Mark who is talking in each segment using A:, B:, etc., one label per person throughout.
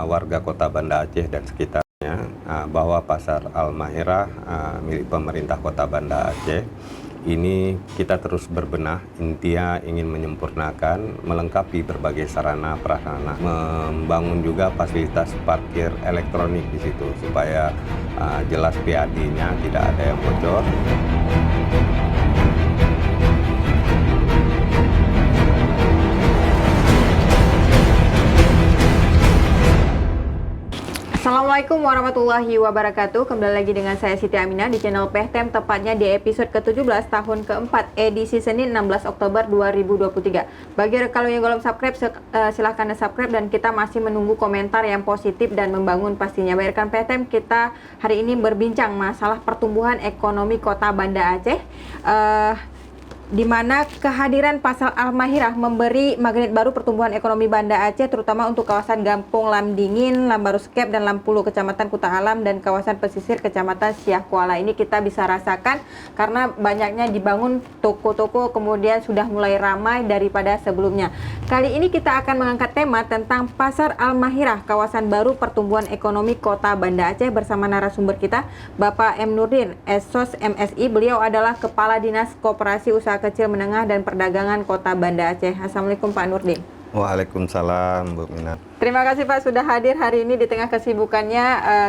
A: warga Kota Banda Aceh dan sekitarnya bahwa Pasar Al-Mahirah milik pemerintah Kota Banda Aceh ini kita terus berbenah, intinya ingin menyempurnakan, melengkapi berbagai sarana prasarana, membangun juga fasilitas parkir elektronik di situ supaya jelas PAD-nya tidak ada yang bocor.
B: Assalamualaikum warahmatullahi wabarakatuh. Kembali lagi dengan saya Siti Aminah di channel PHTM, tepatnya di episode ke-17 tahun keempat edisi Senin 16 Oktober 2023. Bagi kalau yang belum subscribe, silahkan subscribe, dan kita masih menunggu komentar yang positif dan membangun pastinya. Bayarkan PHTM, kita hari ini berbincang masalah pertumbuhan ekonomi Kota Banda Aceh. Di mana kehadiran Pasar Al-Mahirah memberi magnet baru pertumbuhan ekonomi Banda Aceh, terutama untuk kawasan Gampung Lam Dingin, Lambaruskep, dan Lampulo, Kecamatan Kuta Alam, dan kawasan pesisir Kecamatan Siak Kuala. Ini kita bisa rasakan karena banyaknya dibangun toko-toko, kemudian sudah mulai ramai daripada sebelumnya. Kali ini kita akan mengangkat tema tentang Pasar Al-Mahirah, kawasan baru pertumbuhan ekonomi Kota Banda Aceh, bersama narasumber kita, Bapak M. Nurdin, Esos MSI. Beliau adalah Kepala Dinas Koperasi Usaha Kecil Menengah dan Perdagangan Kota Banda Aceh. Assalamualaikum Pak Nurdin.
A: Waalaikumsalam Bu Minat.
B: Terima kasih Pak sudah hadir hari ini di tengah kesibukannya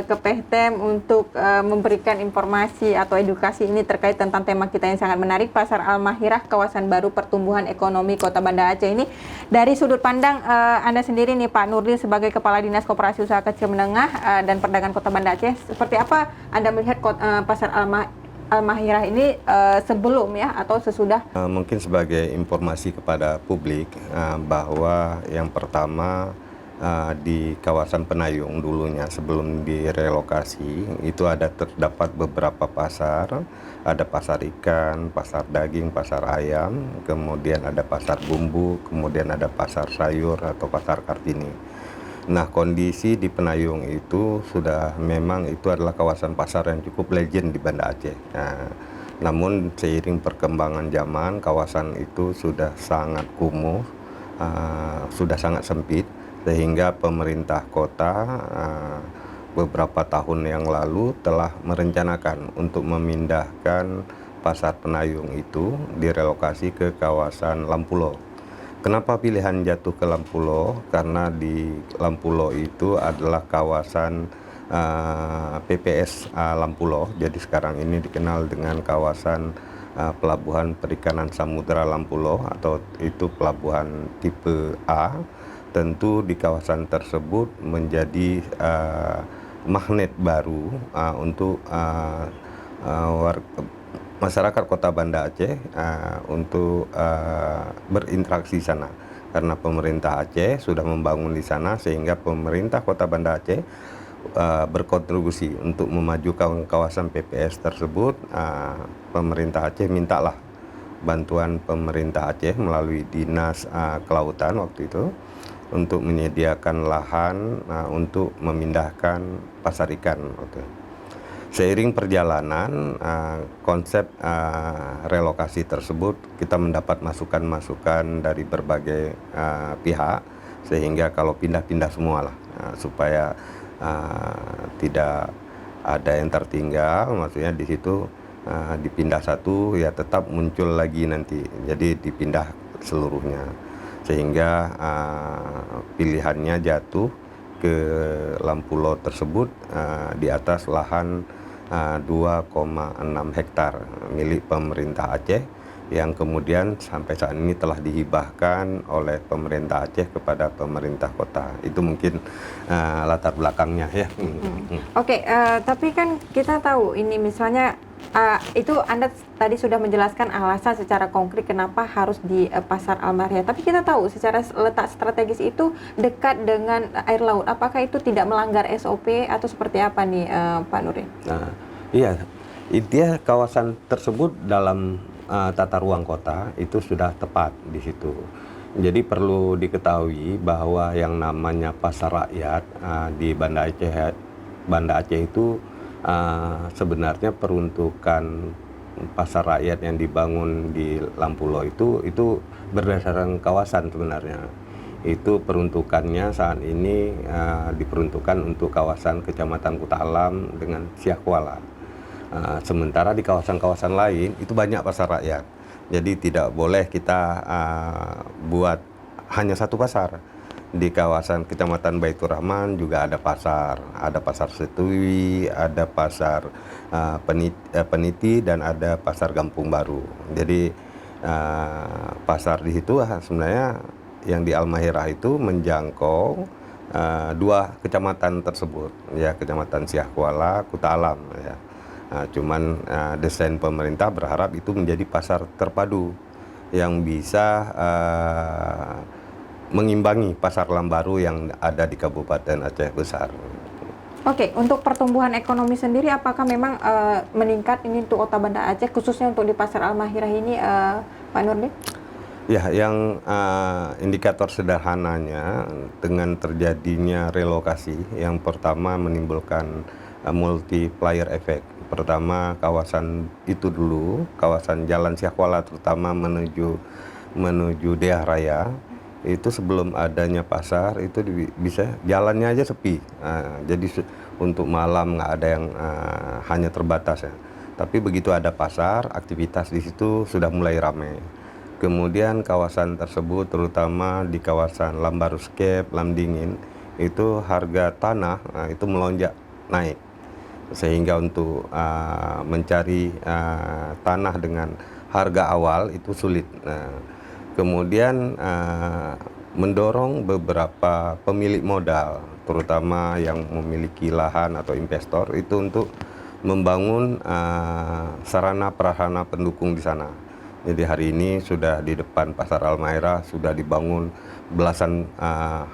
B: ke PHTM untuk memberikan informasi atau edukasi ini terkait tentang tema kita yang sangat menarik, Pasar Al-Mahirah, kawasan baru pertumbuhan ekonomi Kota Banda Aceh ini. Dari sudut pandang Anda sendiri nih Pak Nurdin sebagai Kepala Dinas Koperasi Usaha Kecil Menengah dan Perdagangan Kota Banda Aceh, seperti apa Anda melihat Pasar Al-Mahirah ini sebelum ya atau sesudah?
A: Mungkin sebagai informasi kepada publik bahwa yang pertama di kawasan Penayung dulunya sebelum direlokasi itu terdapat beberapa pasar, ada pasar ikan, pasar daging, pasar ayam, kemudian ada pasar bumbu, kemudian ada pasar sayur atau pasar Kartini. Nah, kondisi di Penayung itu sudah memang itu adalah kawasan pasar yang cukup legend di Banda Aceh. Nah, namun seiring perkembangan zaman, kawasan itu sudah sangat kumuh, sudah sangat sempit, sehingga pemerintah kota beberapa tahun yang lalu telah merencanakan untuk memindahkan pasar Penayung itu direlokasi ke kawasan Lampulo. Kenapa pilihan jatuh ke Lampulo? Karena di Lampulo itu adalah kawasan PPS Lampulo. Jadi sekarang ini dikenal dengan kawasan Pelabuhan Perikanan Samudra Lampulo, atau itu pelabuhan tipe A. Tentu di kawasan tersebut menjadi magnet baru untuk masyarakat Kota Banda Aceh untuk berinteraksi sana, karena pemerintah Aceh sudah membangun di sana, sehingga pemerintah Kota Banda Aceh berkontribusi untuk memajukan kawasan PPS tersebut. Pemerintah Aceh mintalah bantuan pemerintah Aceh melalui Dinas Kelautan waktu itu untuk menyediakan lahan untuk memindahkan pasar ikan. Seiring perjalanan konsep relokasi tersebut, kita mendapat masukan-masukan dari berbagai pihak, sehingga kalau pindah-pindah semualah supaya tidak ada yang tertinggal. Maksudnya di situ dipindah satu ya tetap muncul lagi nanti, jadi dipindah seluruhnya, sehingga pilihannya jatuh ke Lampulo tersebut di atas lahan 2,6 hektar milik pemerintah Aceh, yang kemudian sampai saat ini telah dihibahkan oleh pemerintah Aceh kepada pemerintah kota. Itu mungkin latar belakangnya ya.
B: Oke, tapi kan kita tahu ini misalnya itu Anda tadi sudah menjelaskan alasan secara konkret kenapa harus di Pasar Al-Mahirah. Tapi kita tahu secara letak strategis itu dekat dengan air laut. Apakah itu tidak melanggar SOP atau seperti apa nih Pak Nurdin?
A: Nah, iya, intinya kawasan tersebut dalam tata ruang kota itu sudah tepat di situ. Jadi perlu diketahui bahwa yang namanya pasar rakyat di Banda Aceh itu sebenarnya peruntukan pasar rakyat yang dibangun di Lampulo itu berdasarkan kawasan sebenarnya. itu peruntukannya saat ini diperuntukkan untuk kawasan Kecamatan Kuta Alam dengan Siak Kuala. Sementara di kawasan-kawasan lain itu banyak pasar rakyat. Jadi tidak boleh kita buat hanya satu pasar. Di kawasan Kecamatan Baitur Rahman juga ada pasar Setui, ada pasar Peniti, dan ada pasar Gampung Baru. Jadi pasar di situ sebenarnya yang di Almahirah itu menjangkau dua kecamatan tersebut, ya, Kecamatan Siak Kuala, Kuta Alam, ya. Cuman desain pemerintah berharap itu menjadi pasar terpadu yang bisa mengimbangi pasar Lambaru yang ada di Kabupaten Aceh Besar.
B: Oke, untuk pertumbuhan ekonomi sendiri apakah memang meningkat ini untuk Kota Banda Aceh, khususnya untuk di Pasar Almahirah ini, Pak Nurdin?
A: Ya, yang indikator sederhananya dengan terjadinya relokasi, yang pertama menimbulkan multiplier effect. Pertama, kawasan itu dulu, kawasan Jalan Siak Kuala terutama menuju Deah Raya, itu sebelum adanya pasar itu bisa jalannya aja sepi. Jadi untuk malam nggak ada yang, hanya terbatas, ya. Tapi begitu ada pasar, aktivitas di situ sudah mulai ramai. Kemudian kawasan tersebut terutama di kawasan Lambaruscape, Lamdingin, itu harga tanah itu melonjak naik. Sehingga untuk mencari tanah dengan harga awal itu sulit. Kemudian mendorong beberapa pemilik modal, terutama yang memiliki lahan atau investor, itu untuk membangun sarana prasarana pendukung di sana. Jadi hari ini sudah di depan Pasar Almahirah sudah dibangun belasan,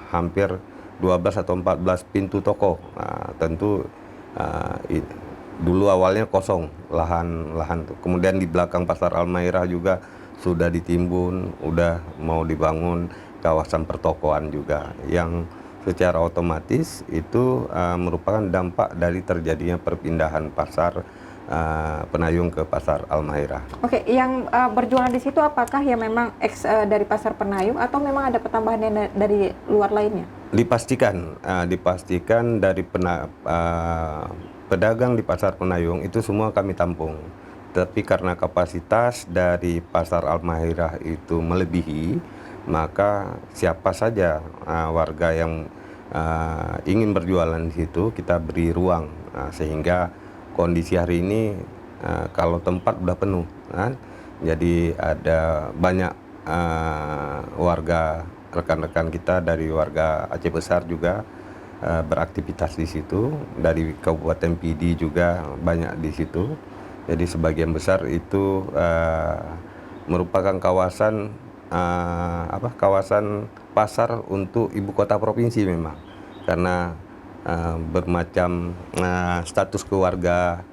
A: hampir 12 atau 14 pintu toko. Tentu dulu awalnya kosong lahan tuh. Kemudian di belakang Pasar Almahirah juga sudah ditimbun, udah mau dibangun kawasan pertokoan juga, yang secara otomatis itu merupakan dampak dari terjadinya perpindahan pasar Penayung ke Pasar Almahirah.
B: Oke, yang berjualan di situ apakah yang memang dari Pasar Penayung atau memang ada pertambahan dari luar lainnya?
A: Dipastikan dari pedagang di Pasar Penayung itu semua kami tampung. Tapi karena kapasitas dari Pasar Almahirah itu melebihi, maka siapa saja warga yang ingin berjualan di situ kita beri ruang, sehingga kondisi hari ini kalau tempat udah penuh, kan? Jadi ada banyak warga, rekan-rekan kita dari warga Aceh Besar juga beraktivitas di situ, dari Kabupaten PD juga banyak di situ. Jadi sebagian besar itu merupakan kawasan kawasan pasar untuk ibu kota provinsi memang, karena bermacam status keluarga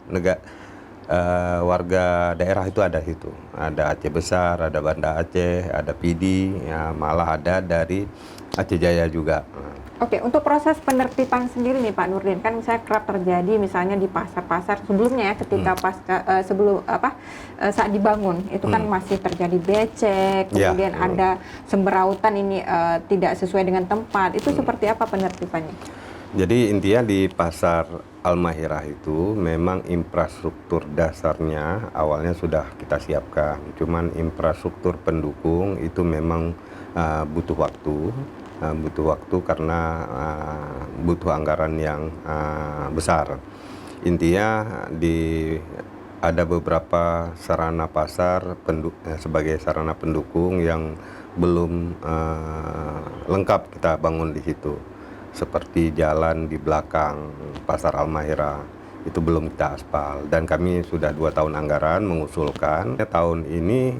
A: warga daerah itu ada situ. Ada Aceh Besar, ada Banda Aceh, ada PD, ya, malah ada dari Aceh Jaya juga.
B: Oke, untuk proses penertiban sendiri nih Pak Nurdin, kan misalnya kerap terjadi misalnya di pasar-pasar sebelumnya ya, ketika saat dibangun itu kan masih terjadi becek, kemudian ada semberautan ini tidak sesuai dengan tempat. Itu seperti apa penertibannya?
A: Jadi intinya di Pasar Almahirah itu memang infrastruktur dasarnya awalnya sudah kita siapkan. Cuman infrastruktur pendukung itu memang butuh waktu karena butuh anggaran yang besar. Intinya ada beberapa sarana pasar sebagai sarana pendukung yang belum lengkap kita bangun di situ. Seperti jalan di belakang Pasar Almahirah itu belum kita aspal, dan kami sudah 2 tahun anggaran mengusulkan tahun ini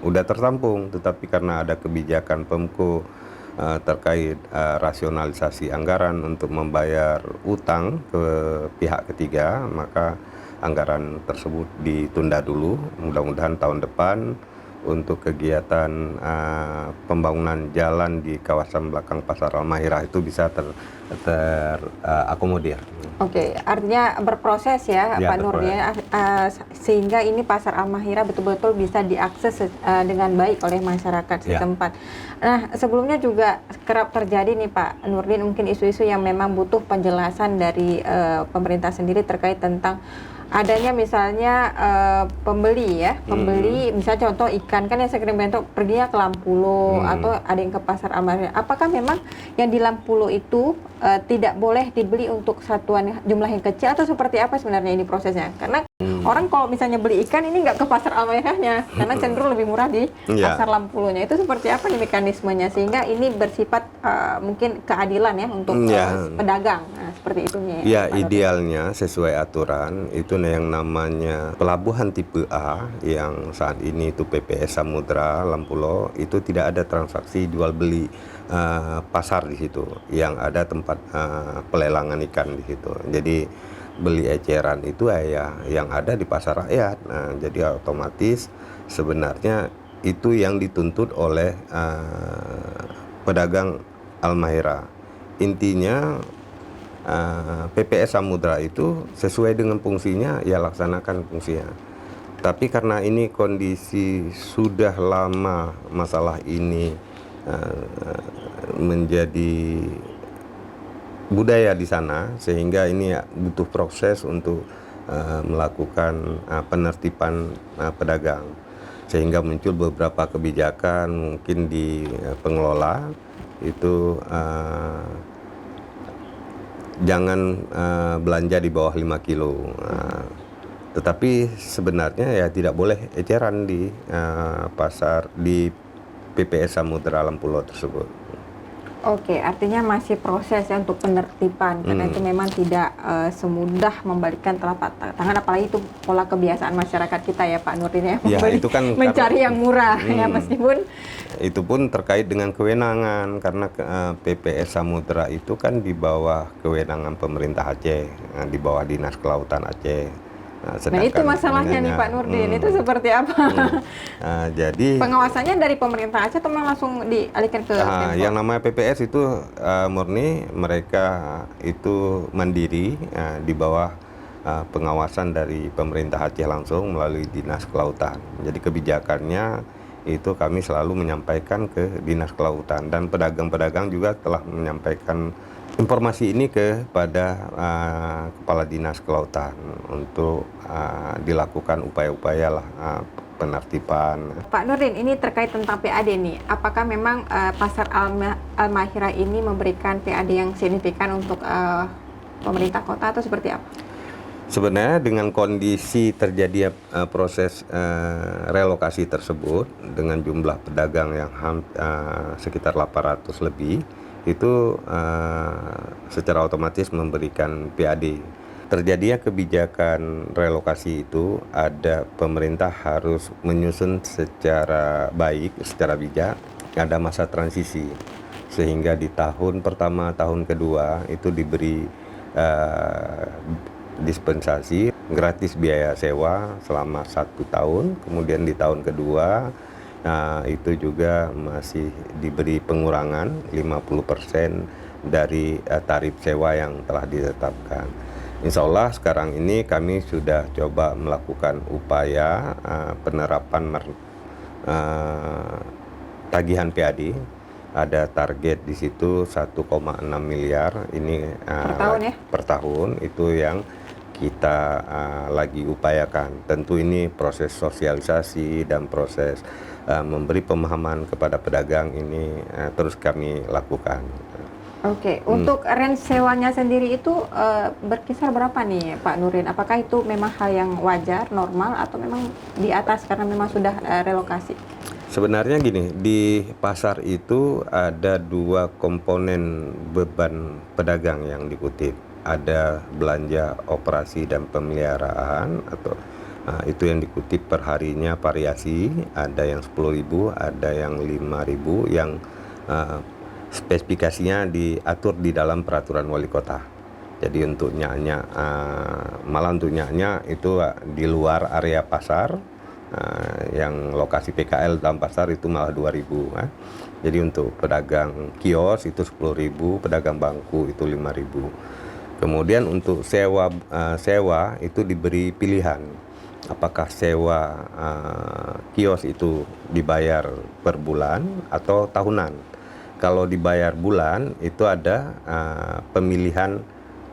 A: udah tertampung, tetapi karena ada kebijakan Pemko terkait rasionalisasi anggaran untuk membayar utang ke pihak ketiga, maka anggaran tersebut ditunda dulu. Mudah-mudahan tahun depan untuk kegiatan pembangunan jalan di kawasan belakang Pasar Al-Mahirah itu bisa terakomodir.
B: Oke, artinya berproses ya,
A: Ya,
B: Pak Nur ya, sehingga ini Pasar Al-Mahirah betul-betul bisa diakses dengan baik oleh masyarakat
A: Ya.
B: setempat. Nah, sebelumnya juga kerap terjadi nih Pak Nurdin, mungkin isu-isu yang memang butuh penjelasan dari pemerintah sendiri terkait tentang adanya misalnya pembeli misalnya contoh ikan kan yang sering bentuk perginya ke Lampulo atau ada yang ke Pasar Al-Mahirah. Apakah memang yang di Lampulo itu tidak boleh dibeli untuk satuan jumlah yang kecil atau seperti apa sebenarnya ini prosesnya? Karena orang kalau misalnya beli ikan ini nggak ke Pasar Al-Mahirahnya karena cenderung lebih murah di Pasar Lampulonya. Itu seperti apa nih mekanismenya sehingga ini bersifat mungkin keadilan ya untuk pedagang. Nah, seperti itu
A: ya. Idealnya sesuai aturan itu yang namanya pelabuhan tipe A yang saat ini itu PPS Samudra Lampulo itu tidak ada transaksi jual beli pasar di situ, yang ada tempat pelelangan ikan di situ. Jadi beli eceran itu ya yang ada di pasar rakyat. Nah, jadi otomatis sebenarnya itu yang dituntut oleh pedagang Al-Mahirah. Intinya PPS Samudra itu sesuai dengan fungsinya ya laksanakan fungsinya. Tapi karena ini kondisi sudah lama masalah ini menjadi budaya di sana, sehingga ini butuh proses untuk melakukan penertiban pedagang, sehingga muncul beberapa kebijakan mungkin di pengelola itu jangan belanja di bawah 5 kilo. Tetapi sebenarnya ya tidak boleh eceran di pasar di PPS Samudra Lampulo tersebut.
B: Oke, artinya masih proses ya untuk penertiban karena itu memang tidak semudah membalikkan telapak tangan, apalagi itu pola kebiasaan masyarakat kita ya Pak Nurdin ya,
A: Itu kan
B: mencari yang murah ya, meskipun
A: itu pun terkait dengan kewenangan karena PPS Samudra itu kan di bawah kewenangan pemerintah Aceh, di bawah Dinas Kelautan Aceh.
B: Nah itu masalahnya nih Pak Nurdin, itu seperti apa?
A: Jadi
B: pengawasannya dari pemerintah Aceh atau memang langsung dialihkan ke
A: yang namanya PPS itu murni mereka itu mandiri di bawah pengawasan dari pemerintah Aceh langsung melalui Dinas Kelautan. Jadi kebijakannya itu kami selalu menyampaikan ke Dinas Kelautan, dan pedagang-pedagang juga telah menyampaikan informasi ini kepada Kepala Dinas Kelautan untuk dilakukan upaya-upaya lah penertiban.
B: Pak Nurdin, ini terkait tentang PAD nih, apakah memang Pasar Al-Mahirah ini memberikan PAD yang signifikan untuk pemerintah kota atau seperti apa?
A: Sebenarnya dengan kondisi terjadi proses relokasi tersebut dengan jumlah pedagang yang sekitar 800 lebih, itu secara otomatis memberikan PAD. Terjadinya kebijakan relokasi itu ada pemerintah harus menyusun secara baik, secara bijak, ada masa transisi. Sehingga di tahun pertama, tahun kedua itu diberi dispensasi gratis biaya sewa selama 1 tahun, kemudian di tahun kedua itu juga masih diberi pengurangan 50% dari tarif sewa yang telah ditetapkan. Insya Allah sekarang ini kami sudah coba melakukan upaya penerapan tagihan PAD. Ada target di situ 1,6 miliar ini
B: per tahun ya?
A: Per tahun itu yang kita lagi upayakan. Tentu ini proses sosialisasi dan proses memberi pemahaman kepada pedagang ini terus kami lakukan.
B: Oke, untuk rent sewanya sendiri itu berkisar berapa nih Pak Nurdin? Apakah itu memang hal yang wajar, normal, atau memang di atas karena memang sudah relokasi?
A: Sebenarnya gini, di pasar itu ada 2 komponen beban pedagang yang dikutip. Ada belanja operasi dan pemeliharaan atau itu yang dikutip per harinya variasi, ada yang 10.000, ada yang 5.000 yang spesifikasinya diatur di dalam peraturan wali kota. Jadi untuk malah untuk itu di luar area pasar Yang lokasi PKL dalam pasar itu malah 2.000. Jadi untuk pedagang kios itu 10.000, pedagang bangku itu 5.000. Kemudian untuk sewa itu diberi pilihan, apakah sewa kios itu dibayar per bulan atau tahunan. Kalau dibayar bulan itu ada pemilihan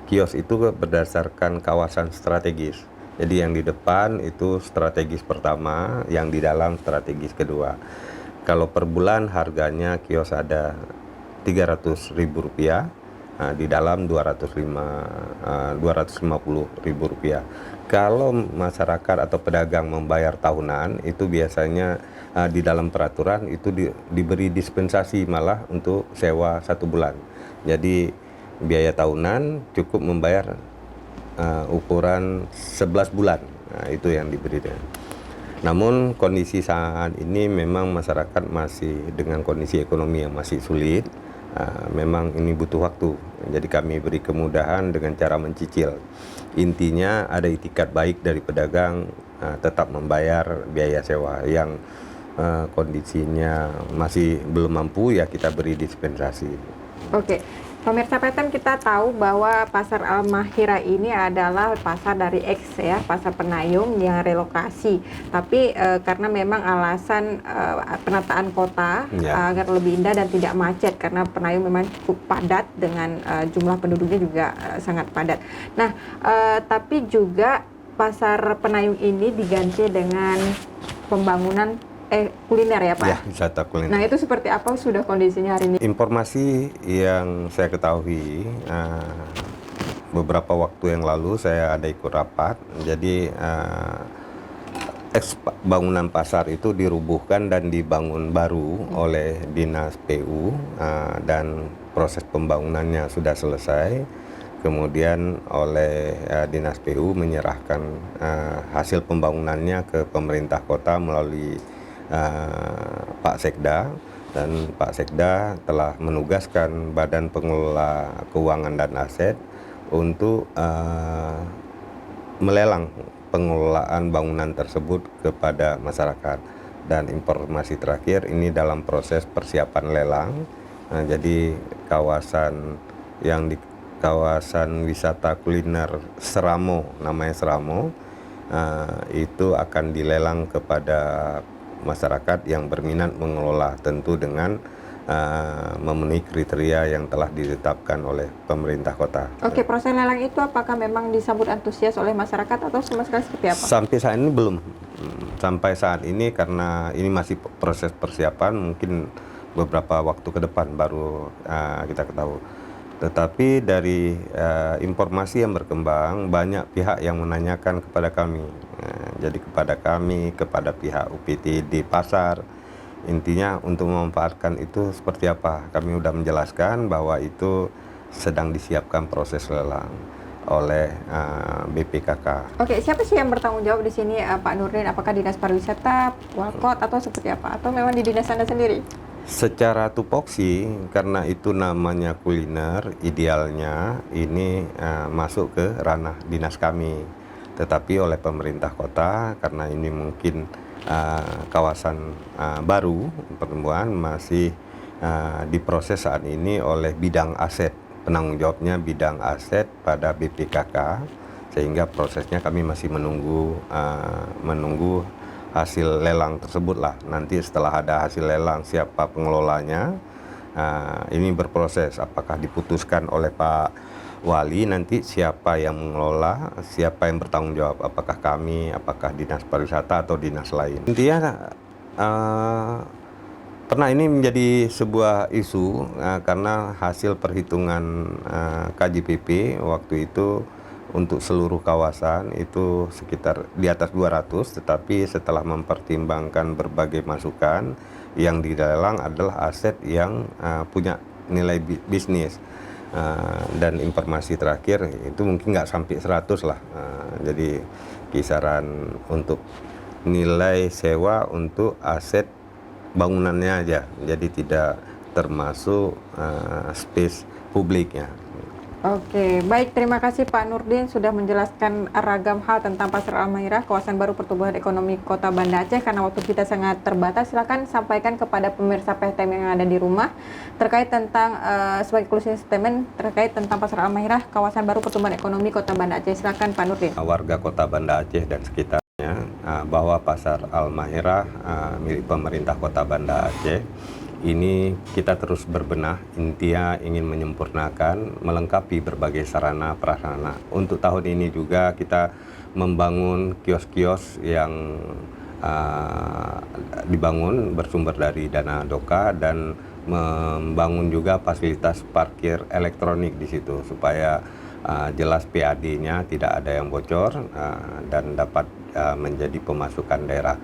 A: kios itu berdasarkan kawasan strategis. Jadi yang di depan itu strategis pertama, yang di dalam strategis kedua. Kalau per bulan harganya kios ada Rp300.000, di dalam Rp250.000. Kalau masyarakat atau pedagang membayar tahunan, itu biasanya di dalam peraturan itu diberi dispensasi malah untuk sewa 1 bulan. Jadi biaya tahunan cukup membayar ukuran 11 bulan. Itu yang diberi. Namun kondisi saat ini memang masyarakat masih dengan kondisi ekonomi yang masih sulit. Memang ini butuh waktu. Jadi kami beri kemudahan dengan cara mencicil. Intinya ada itikat baik dari pedagang tetap membayar biaya sewa. Yang kondisinya masih belum mampu, ya kita beri dispensasi.
B: Oke. Pemirsa PTM, kita tahu bahwa Pasar Al-Mahira ini adalah pasar dari X ya, pasar Penayung yang relokasi. Tapi karena memang alasan penataan kota agar lebih indah dan tidak macet, karena Penayung memang cukup padat dengan jumlah penduduknya juga sangat padat. Nah, tapi juga pasar Penayung ini diganti dengan pembangunan kuliner ya Pak?
A: Ya, wisata kuliner.
B: Nah, itu seperti apa sudah kondisinya hari ini?
A: Informasi yang saya ketahui, beberapa waktu yang lalu saya ada ikut rapat. Jadi bangunan pasar itu dirubuhkan dan dibangun baru oleh Dinas PU, dan proses pembangunannya sudah selesai. Kemudian oleh Dinas PU menyerahkan hasil pembangunannya ke pemerintah kota melalui Pak Sekda, dan Pak Sekda telah menugaskan Badan Pengelola Keuangan dan Aset untuk melelang pengelolaan bangunan tersebut kepada masyarakat. Dan informasi terakhir ini dalam proses persiapan lelang. Jadi kawasan yang di kawasan wisata kuliner Seramo, namanya Seramo, itu akan dilelang kepada masyarakat yang berminat mengelola, tentu dengan memenuhi kriteria yang telah ditetapkan oleh pemerintah kota.
B: Oke, proses lelang itu apakah memang disambut antusias oleh masyarakat atau sama sekali seperti apa?
A: Sampai saat ini belum. Sampai saat ini karena ini masih proses persiapan, mungkin beberapa waktu ke depan baru kita ketahui. Tetapi dari informasi yang berkembang, banyak pihak yang menanyakan kepada kami. Jadi kepada kami, kepada pihak UPT di pasar, intinya untuk memanfaatkan itu seperti apa. Kami sudah menjelaskan bahwa itu sedang disiapkan proses lelang oleh BPKK.
B: Oke, siapa sih yang bertanggung jawab di sini, Pak Nurdin? Apakah Dinas Pariwisata, Walkot, atau seperti apa? Atau memang di dinas Anda sendiri?
A: Secara tupoksi, karena itu namanya kuliner, idealnya ini masuk ke ranah dinas kami. Tetapi oleh pemerintah kota, karena ini mungkin kawasan baru, pertemuan masih diproses saat ini oleh bidang aset. Penanggung jawabnya bidang aset pada BPKK, sehingga prosesnya kami masih menunggu hasil lelang tersebut lah. Nanti setelah ada hasil lelang siapa pengelolanya, ini berproses apakah diputuskan oleh Pak Wali, nanti siapa yang mengelola, siapa yang bertanggung jawab, apakah kami, apakah Dinas Pariwisata atau dinas lain. Intinya pernah ini menjadi sebuah isu karena hasil perhitungan KJPP waktu itu untuk seluruh kawasan itu sekitar di atas 200, tetapi setelah mempertimbangkan berbagai masukan, yang dilelang adalah aset yang punya nilai bisnis. Dan informasi terakhir itu mungkin nggak sampai 100 lah. Jadi kisaran untuk nilai sewa untuk aset bangunannya aja, jadi tidak termasuk space publiknya.
B: Oke, baik, terima kasih Pak Nurdin sudah menjelaskan ragam hal tentang Pasar Almahirah, kawasan baru pertumbuhan ekonomi Kota Banda Aceh. Karena waktu kita sangat terbatas, silakan sampaikan kepada pemirsa PTM yang ada di rumah terkait tentang sebagai closing statement terkait tentang Pasar Almahirah, kawasan baru pertumbuhan ekonomi Kota Banda Aceh. Silakan Pak Nurdin.
A: Warga Kota Banda Aceh dan sekitarnya bahwa Pasar Almahirah milik pemerintah Kota Banda Aceh ini kita terus berbenah, intinya ingin menyempurnakan, melengkapi berbagai sarana prasarana. Untuk tahun ini juga kita membangun kios-kios yang dibangun bersumber dari dana DOKA dan membangun juga fasilitas parkir elektronik di situ supaya jelas PAD-nya tidak ada yang bocor dan dapat menjadi pemasukan daerah.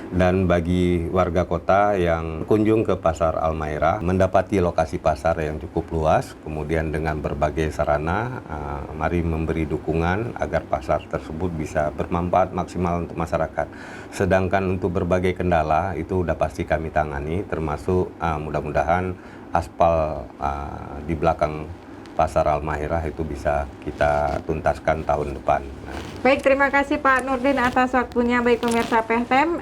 A: Dan bagi warga kota yang kunjung ke Pasar Almahirah mendapati lokasi pasar yang cukup luas, kemudian dengan berbagai sarana, mari memberi dukungan agar pasar tersebut bisa bermanfaat maksimal untuk masyarakat. Sedangkan untuk berbagai kendala itu sudah pasti kami tangani, termasuk mudah-mudahan aspal di belakang Pasar Almahirah itu bisa kita tuntaskan tahun depan.
B: Baik, terima kasih Pak Nurdin atas waktunya. Baik pemirsa PTM,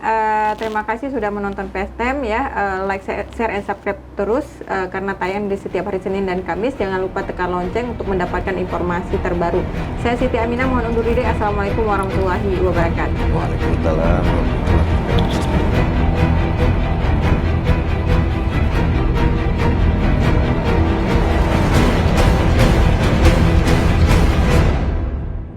B: terima kasih sudah menonton PTM ya. Like, share, and subscribe terus karena tayang di setiap hari Senin dan Kamis. Jangan lupa tekan lonceng untuk mendapatkan informasi terbaru. Saya Siti Aminah, mohon undur diri. Assalamualaikum warahmatullahi wabarakatuh.
A: Waalaikumsalam warahmatullahi wabarakatuh.